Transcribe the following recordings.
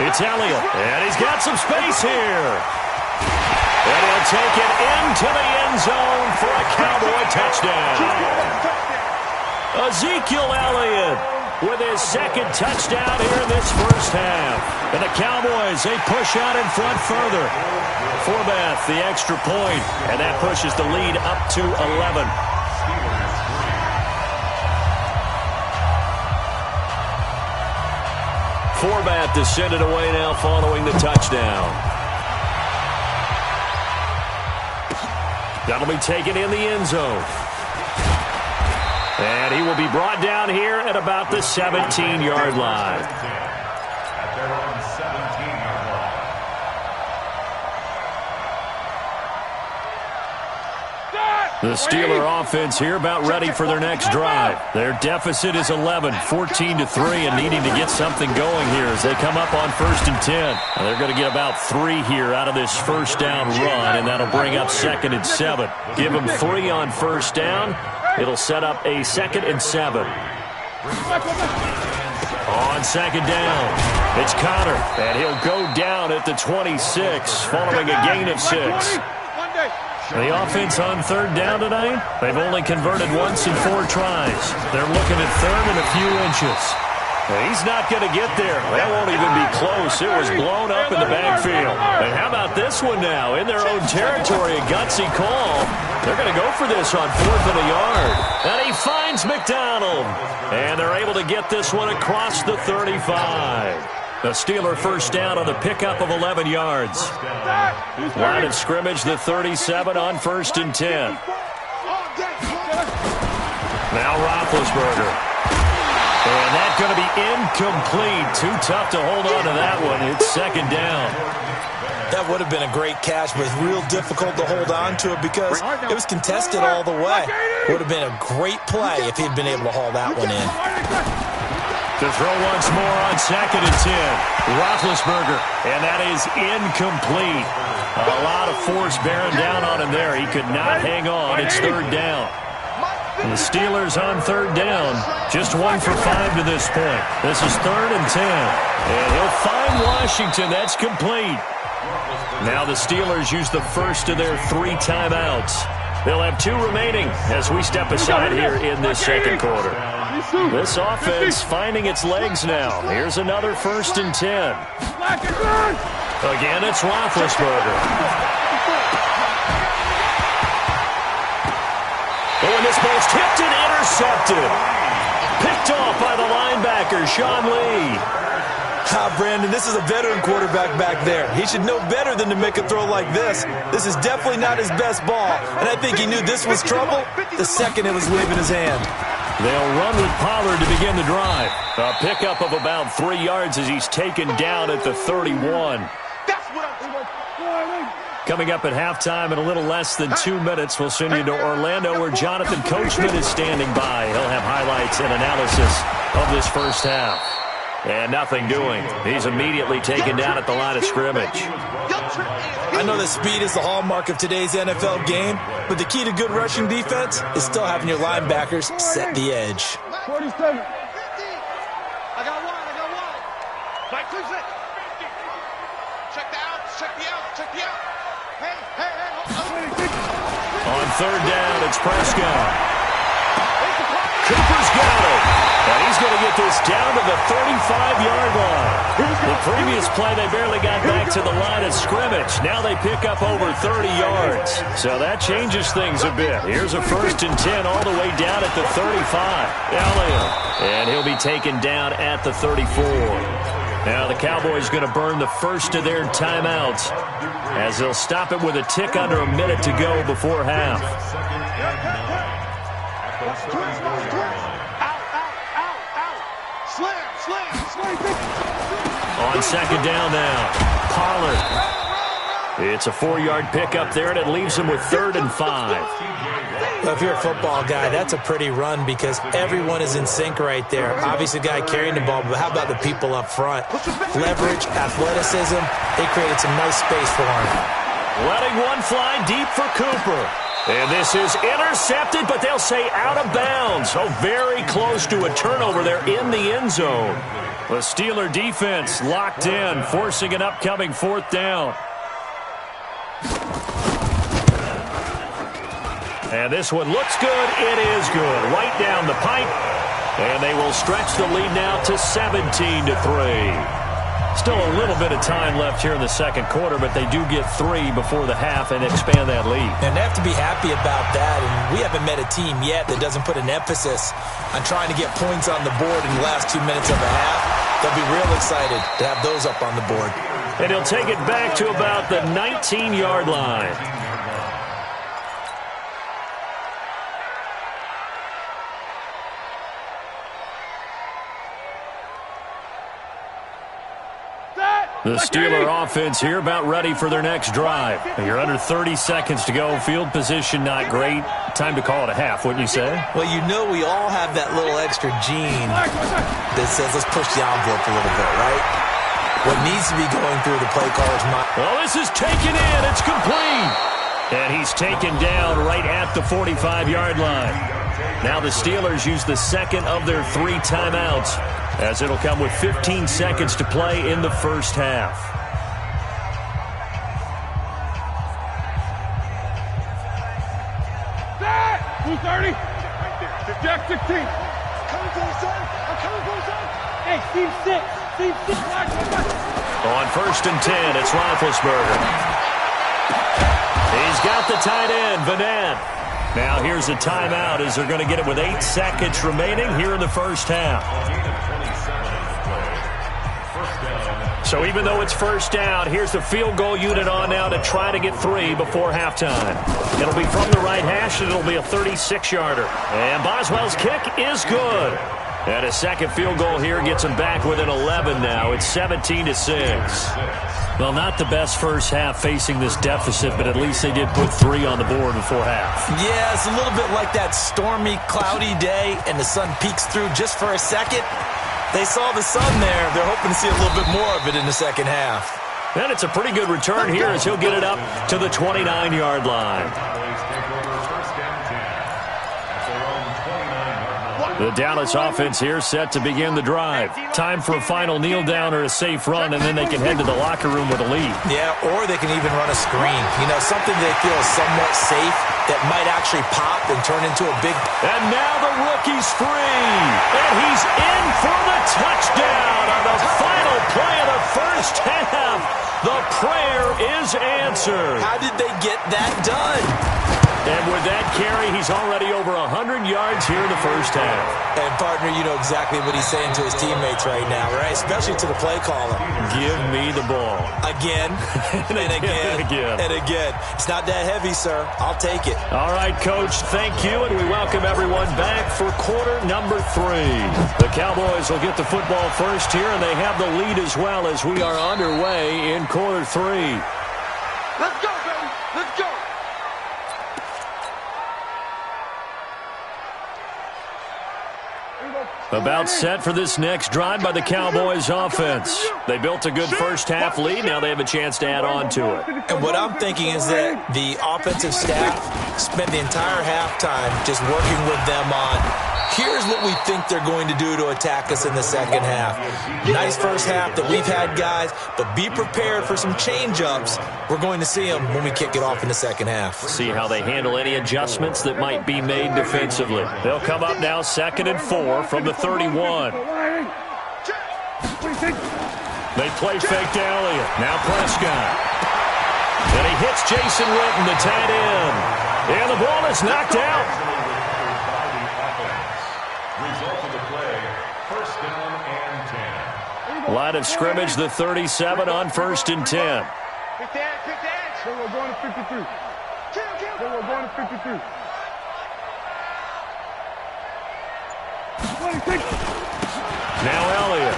It's Elliott, and he's got some space here. And he'll take it into the end zone for a Cowboy touchdown. Ezekiel Elliott with his second touchdown here in this first half. And the Cowboys, they push out in front further. Forbath, the extra point, and that pushes the lead up to 11. Forbath to send it away now following the touchdown. That'll be taken in the end zone. And he will be brought down here at about the 17-yard line. The Steeler offense here about ready for their next drive. Their deficit is 11, 14-3, and needing to get something going here as they come up on 1st and 10. And they're going to get about 3 here out of this first down run, and that'll bring up 2nd and 7. Give them 3 on first down. It'll set up a 2nd and 7. On 2nd down, it's Connor, and he'll go down at the 26 following a gain of 6. The offense on 3rd down tonight, they've only converted once in 4 tries. They're looking at 3rd and a few inches. He's not going to get there. That won't even be close. It was blown up in the backfield. And how about this one now? In their own territory, a gutsy call. They're going to go for this on 4th and a yard. And he finds McDonald. And they're able to get this one across the 35. The Steeler first down on the pickup of 11 yards. Line of scrimmage, the 37 on 1st and 10. Now Roethlisberger. And that's going to be incomplete. Too tough to hold on to that one. It's 2nd down. That would have been a great catch, but it's real difficult to hold on to it because it was contested all the way. Would have been a great play if he'd been able to haul that one in. To throw once more on 2nd and 10. Roethlisberger, and that is incomplete. A lot of force bearing down on him there. He could not hang on. It's 3rd down. And the Steelers on 3rd down. Just 1 for 5 to this point. This is 3rd and 10. And he'll find Washington. That's complete. Now the Steelers use the first of their 3 timeouts. They'll have 2 remaining as we step aside here in this 2nd quarter. This offense finding its legs now. Here's another 1st and 10. Again, it's Roethlisberger. Oh, and this ball's tipped and intercepted. Picked off by the linebacker, Sean Lee. Brandon, this is a veteran quarterback back there. He should know better than to make a throw like this. This is definitely not his best ball, and I think he knew this was trouble the second it was leaving his hand. They'll run with Pollard to begin the drive. A pickup of about 3 yards as he's taken down at the 31. Coming up at halftime in a little less than 2 minutes, we'll send you to Orlando where Jonathan Coachman is standing by. He'll have highlights and analysis of this first half. And nothing doing. He's immediately taken down at the line of scrimmage. I know that speed is the hallmark of today's NFL game, but the key to good rushing defense is still having your linebackers set the edge. 47. 50. I got one. Mike, who's it? 50. Check the outs. Check the out. Hey. On 3rd down, it's Prescott. Cooper's got it. And he's going to get this down to the 35-yard line. The previous play, they barely got back to the line of scrimmage. Now they pick up over 30 yards. So that changes things a bit. Here's a 1st and 10 all the way down at the 35. Elliott. And he'll be taken down at the 34. Now the Cowboys going to burn the first of their timeouts as they'll stop it with a tick under a minute to go before half. On 2nd down now, Pollard. It's a 4-yard pickup there, and it leaves him with 3rd and 5. Well, if you're a football guy, that's a pretty run because everyone is in sync right there. Obviously, the guy carrying the ball, but how about the people up front? Leverage, athleticism, they created some nice space for him. Letting one fly deep for Cooper. And this is intercepted, but they'll say out of bounds. Oh, very close to a turnover there in the end zone. The Steeler defense locked in, forcing an upcoming 4th down. And this one looks good. It is good. Right down the pipe. And they will stretch the lead now to 17-3. Still a little bit of time left here in the second quarter, but they do get 3 before the half and expand that lead. And they have to be happy about that. And we haven't met a team yet that doesn't put an emphasis on trying to get points on the board in the last 2 minutes of a half. They'll be real excited to have those up on the board. And he'll take it back to about the 19-yard line. The Steeler offense here about ready for their next drive. You're under 30 seconds to go. Field position not great. Time to call it a half, wouldn't you say? Well, you know we all have that little extra gene that says let's push the envelope a little bit, right? What needs to be going through the play caller's mind. Well, this is taken in. It's complete. And he's taken down right at the 45-yard line. Now the Steelers use the second of their 3 timeouts, as it'll come with 15 seconds to play in the first half. Set! 230. Jack 16. I'm coming for you, son. I'm coming for you, son. Hey, Steve 6. Steve 6. On 1st and 10, it's Roethlisberger. He's got the tight end, Vanette. Now here's a timeout as they're going to get it with 8 seconds remaining here in the first half. So even though it's first down, here's the field goal unit on now to try to get 3 before halftime. It'll be from the right hash, and it'll be a 36-yarder. And Boswell's kick is good. And a second field goal here gets them back within 11 now. It's 17-6. Well, not the best first half facing this deficit, but at least they did put 3 on the board before half. Yeah, it's a little bit like that stormy, cloudy day, and the sun peeks through just for a second. They saw the sun there. They're hoping to see a little bit more of it in the second half. And it's a pretty good return here as he'll get it up to the 29-yard line. The Dallas offense here set to begin the drive. Time for a final kneel down or a safe run, and then they can head to the locker room with a lead. Yeah, or they can even run a screen. You know, something they feel is somewhat safe that might actually pop and turn into a big... And now the rookie's free. And he's in for the touchdown on the final play of the first half. The prayer is answered. How did they get that done? And with that carry, he's already over 100 yards here in the first half. And, partner, you know exactly what he's saying to his teammates right now, right? Especially to the play caller. Give me the ball. Again, and again, and again. It's not that heavy, sir. I'll take it. All right, Coach, thank you, and we welcome everyone back for quarter number 3. The Cowboys will get the football first here, and they have the lead as well as we are underway in quarter 3. Let's go, baby. Let's go. About set for this next drive by the Cowboys offense. They built a good first half lead. Now they have a chance to add on to it. And what I'm thinking is that the offensive staff spent the entire halftime just working with them on, here's what we think they're going to do to attack us in the second half. Nice first half that we've had, guys, but be prepared for some change-ups. We're going to see them when we kick it off in the second half. See how they handle any adjustments that might be made defensively. They'll come up now 2nd and 4 from the 31. They play fake to Elliott. Now Prescott. And he hits Jason Witten, the tight end. And the ball is knocked out. Line of scrimmage, the 37 on 1st and 10. Pick that. So we're going to 53. So we're going to 53. 26. Now Elliott.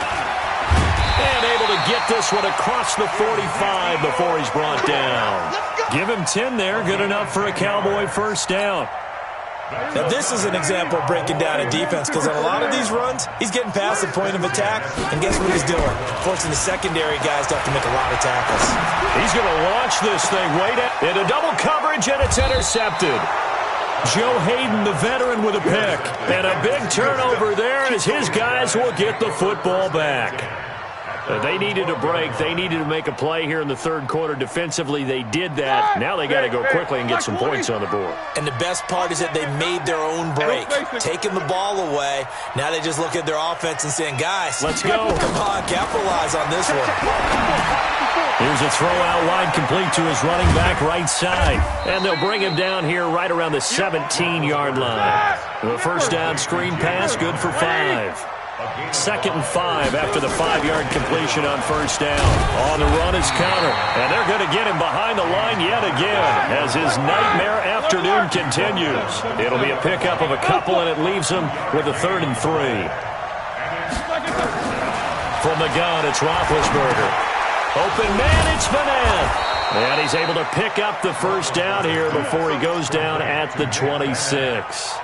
And able to get this one across the 45 before he's brought down. Give him 10 there. Good enough for a Cowboy first down. Now, this is an example of breaking down a defense, because on a lot of these runs, he's getting past the point of attack, and guess what he's doing? Forcing the secondary guys to have to make a lot of tackles. He's going to launch this thing right into double coverage, and it's intercepted. Joe Hayden, the veteran, with a pick. And a big turnover there as his guys will get the football back. They needed a break. They needed to make a play here in the third quarter. Defensively, they did that. Now they got to go quickly and get some points on the board. And the best part is that they made their own break, taking the ball away. Now they just look at their offense and saying, guys, let's go. Come on, capitalize on this one. Here's a throw out wide, complete to his running back right side. And they'll bring him down here right around the 17-yard line. The first down screen pass, good for 5. 2nd and 5 after the 5-yard completion on first down. On the run is Counter, and they're going to get him behind the line yet again as his nightmare afternoon continues. It'll be a pickup of a couple, and it leaves him with a 3rd and 3. From the gun, it's Roethlisberger. Open man, it's Vanette. And he's able to pick up the first down here before he goes down at the 26.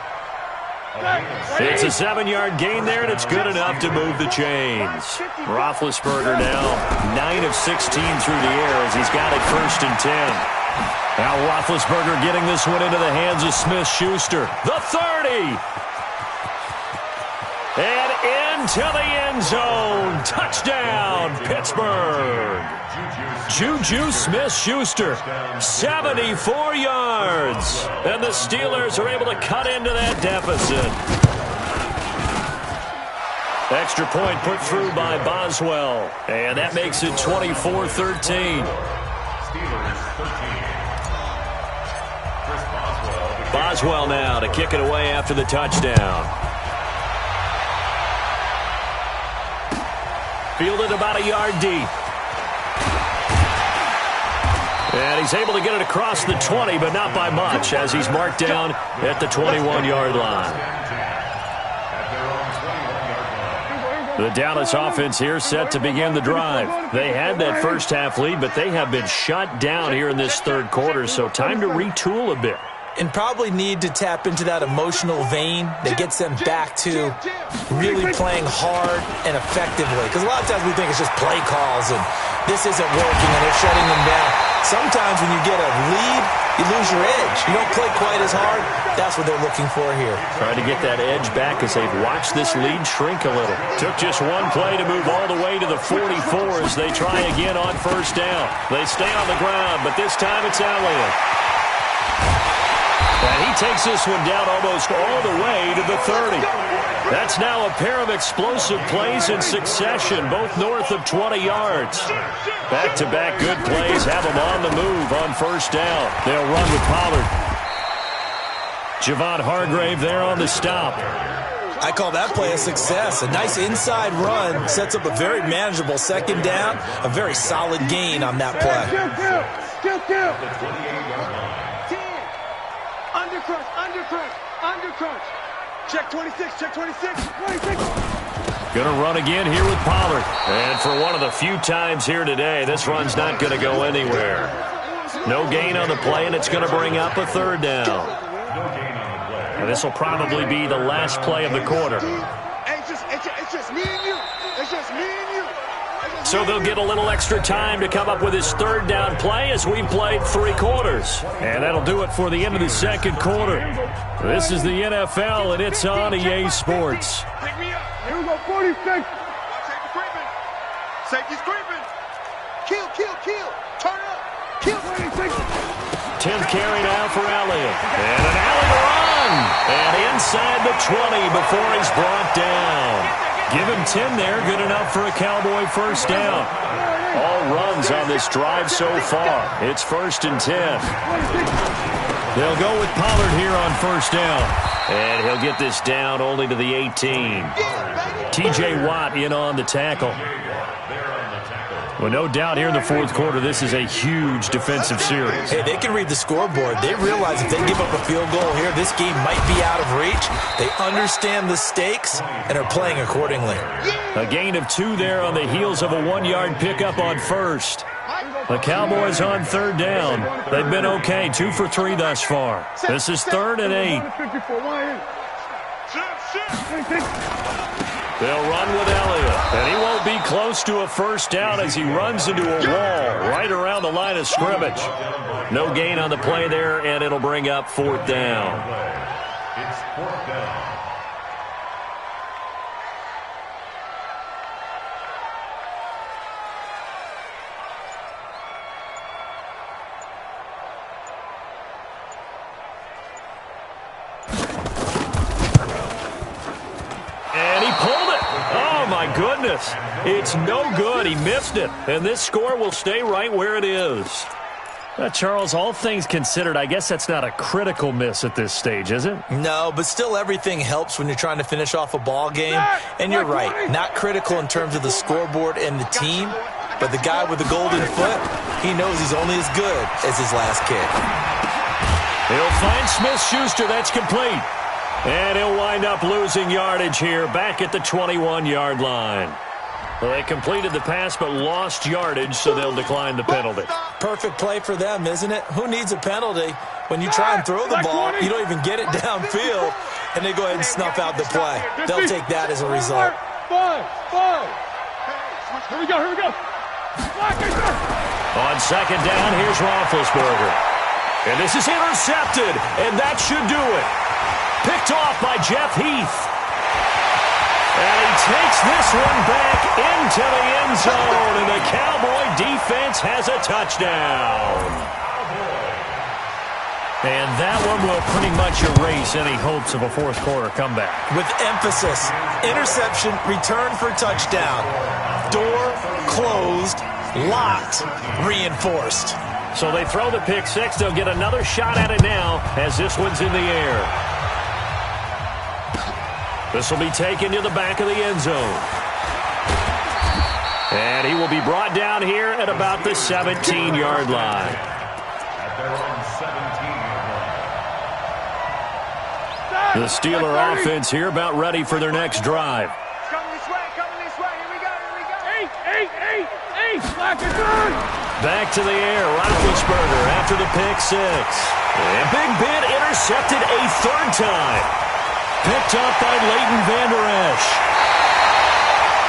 It's a 7-yard gain there, and it's good enough to move the chains. Roethlisberger now 9 of 16 through the air as he's got it 1st and 10. Now Roethlisberger getting this one into the hands of Smith-Schuster. The 30. And into the end zone. Touchdown, Pittsburgh. Juju Smith-Schuster, 74 yards. And the Steelers are able to cut into that deficit. Extra point put through by Boswell. And that makes it 24-13. Boswell now to kick it away after the touchdown. Fielded about a yard deep. And he's able to get it across the 20, but not by much, as he's marked down at the 21-yard line. The Dallas offense here set to begin the drive. They had that first half lead, but they have been shut down here in this third quarter, so time to retool a bit. And probably need to tap into that emotional vein that gets them back to really playing hard and effectively. Because a lot of times we think it's just play calls and this isn't working and they're shutting them down. Sometimes when you get a lead, you lose your edge. You don't play quite as hard. That's what they're looking for here. Trying to get that edge back as they've watched this lead shrink a little. Took just one play to move all the way to the 44 as they try again on first down. They stay on the ground, but this time it's Elliott. And he takes this one down almost all the way to the 30. That's now a pair of explosive plays in succession, both north of 20 yards. Back-to-back good plays have them on the move on first down. They'll run with Pollard. Javon Hargrave there on the stop. I call that play a success. A nice inside run sets up a very manageable 2nd down. A very solid gain on that play. Undercrunch. Check 26, check 26, 26. Gonna run again here with Pollard. And for one of the few times here today, this run's not gonna go anywhere. No gain on the play, and it's gonna bring up a 3rd down. And this will probably be the last play of the quarter. It's just me and you. It's just me and you. So they'll get a little extra time to come up with his 3rd down play as we've played 3 quarters. And that'll do it for the end of the 2nd quarter. This is the NFL, and it's on EA Sports. Pick me up. Here we go, 46. Safety creeping. Safety's creeping. Kill. Turn up. Kill. 10th carry now for Elliott. And an Elliott run. And inside the 20 before he's brought down. Give him 10 there, good enough for a Cowboy first down. All runs on this drive so far. It's 1st and 10. They'll go with Pollard here on first down. And he'll get this down only to the 18. T.J. Watt in on the tackle. Well, no doubt here in the 4th quarter, this is a huge defensive series. Hey, they can read the scoreboard. They realize if they give up a field goal here, this game might be out of reach. They understand the stakes and are playing accordingly. A gain of 2 there on the heels of a 1-yard pickup on first. The Cowboys on 3rd down. They've been okay, 2 for 3 thus far. This is 3rd and 8. They'll run with Elliott, and he won't be close to a first down as he runs into a wall right around the line of scrimmage. No gain on the play there, and it'll bring up 4th down. It's 4th down. Goodness, it's no good. He missed it, and this score will stay right where it is. Charles, all things considered, I guess that's not a critical miss at this stage, is it? No, but still everything helps when you're trying to finish off a ball game. And you're right, not critical in terms of the scoreboard and the team, but the guy with the golden foot, he knows he's only as good as his last kick. He'll find Smith-Schuster. That's complete. And he'll wind up losing yardage here back at the 21-yard line. Well, they completed the pass but lost yardage, so they'll decline the penalty. Perfect play for them, isn't it? Who needs a penalty? When you try and throw the ball, you don't even get it downfield, and they go ahead and snuff out the play. They'll take that as a result. Here we go. On 2nd down, here's Roethlisberger. And this is intercepted, and that should do it. Picked off by Jeff Heath. And he takes this one back into the end zone, and the Cowboy defense has a touchdown. And that one will pretty much erase any hopes of a fourth quarter comeback. With emphasis, interception, return for touchdown. Door closed, locked, reinforced. So they throw the pick six. They'll get another shot at it now as this one's in the air. This will be taken to the back of the end zone. And he will be brought down here at about the 17-yard line. The Steeler offense here about ready for their next drive. Coming this way. Here we go. Eight. Back to the air, Roethlisberger after the pick six. And Big Ben intercepted a 3rd time. Picked up by Leighton Vander Esch.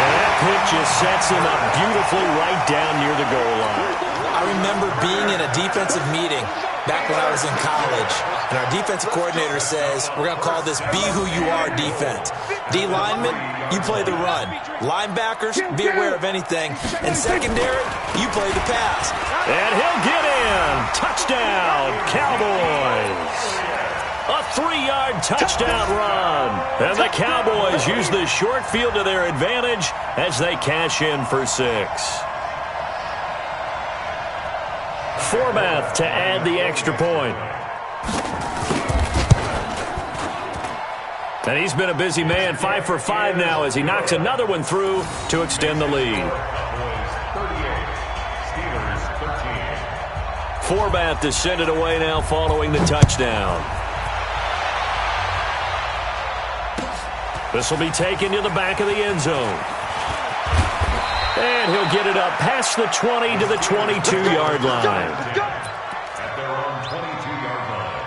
And that pick just sets him up beautifully right down near the goal line. I remember being in a defensive meeting back when I was in college, and our defensive coordinator says, we're going to call this Be Who You Are defense. D linemen, you play the run. Linebackers, be aware of anything. And secondary, you play the pass. And he'll get in. Touchdown, Cowboys. A 3-yard touchdown run. And the Cowboys use the short field to their advantage as they cash in for 6. Forbath to add the extra point. And he's been a busy man, 5 for 5 now as he knocks another one through to extend the lead. Forbath to send it away now following the touchdown. This will be taken to the back of the end zone. And he'll get it up past the 20 to the 22-yard line. At their own 22-yard line.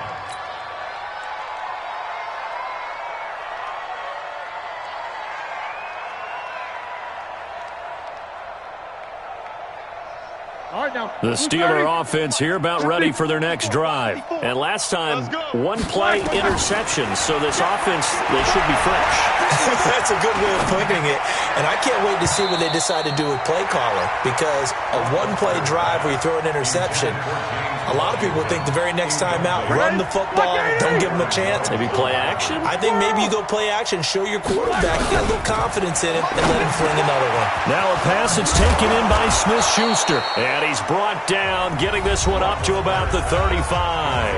The Steeler offense here about ready for their next drive. And last time, one play interception, so this offense, they should be fresh. That's a good way of putting it. And I can't wait to see what they decide to do with play calling, because a one-play drive where you throw an interception, a lot of people think the very next time out, run the football, don't give them a chance. Maybe play action? I think maybe you go play action, show your quarterback, get a little confidence in him, and let him fling another one. Now a pass that's taken in by Smith-Schuster. And he's brought down, getting this one up to about the 35.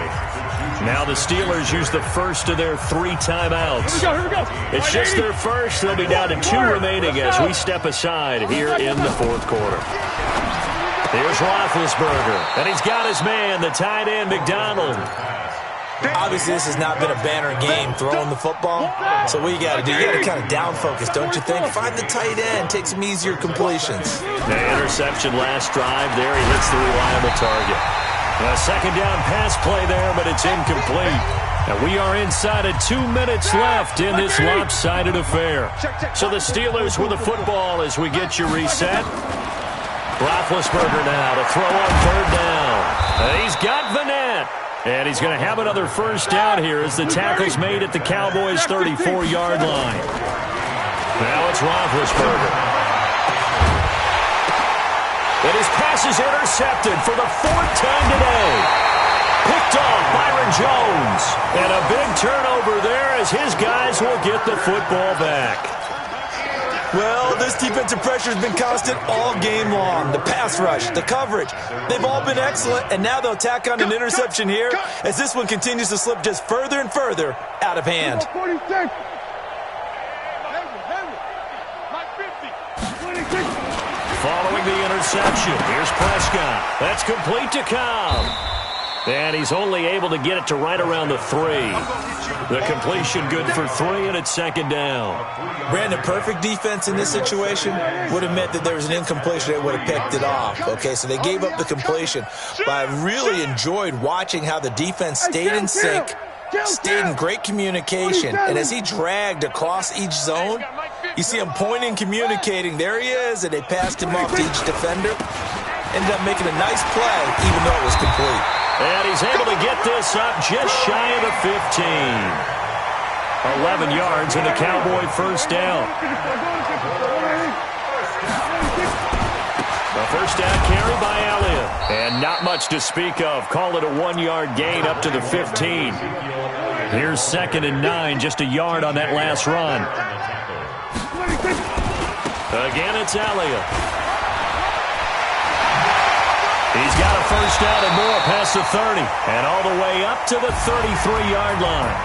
Now the Steelers use the first of their 3 timeouts. Here we go. It's just their first. They'll be down to 2 remaining as we step aside here in the fourth quarter. Here's Roethlisberger, and he's got his man, the tight end, McDonald. Obviously, this has not been a banner game throwing the football. So what you got to do, you got to kind of down focus, don't you think? Find the tight end, take some easier completions. The interception last drive there. He hits the reliable target. A second down pass play there, but it's incomplete. And we are inside of 2 minutes left in this lopsided affair. So the Steelers with the football as we get you reset. Roethlisberger now to throw on third down. And he's got Vanette. And he's going to have another first down here as the tackle's made at the Cowboys' 34-yard line. Now it's Roethlisberger. And his pass is intercepted for the 4th time today. Picked off Byron Jones. And a big turnover there as his guys will get the football back. Well, this defensive pressure has been constant all game long. The pass rush, the coverage, they've all been excellent, and now they'll tack on an interception here as this one continues to slip just further and further out of hand. Following the interception, here's Prescott. That's complete to Cobb. And he's only able to get it to right around the 3. The completion good for 3, and it's second down. Brandon, perfect defense in this situation would have meant that there was an incompletion that would have picked it off. Okay, so they gave up the completion. But I really enjoyed watching how the defense stayed in sync, stayed in great communication. And as he dragged across each zone, you see him pointing, communicating. There he is, and they passed him off to each defender. Ended up making a nice play, even though it was complete. And he's able to get this up just shy of the 15. 11 yards and a Cowboy first down. The first down carry by Elliott. And not much to speak of. Call it a 1-yard gain up to the 15. Here's 2nd and 9, just a yard on that last run. Again, it's Elliott. He's got a first down and more past the 30 and all the way up to the 33-yard line.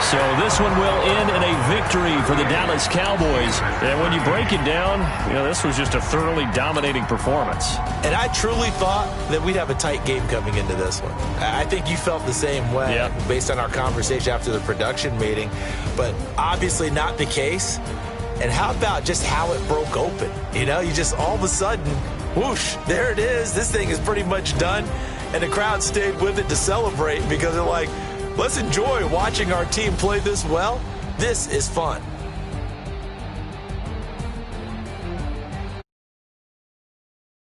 So this one will end in a victory for the Dallas Cowboys. And when you break it down, this was just a thoroughly dominating performance. And I truly thought that we'd have a tight game coming into this one. I think you felt the same way based on our conversation after the production meeting, but obviously not the case. And how about just how it broke open? You just all of a sudden, whoosh, there it is. This thing is pretty much done. And the crowd stayed with it to celebrate because they're like, let's enjoy watching our team play this well. This is fun.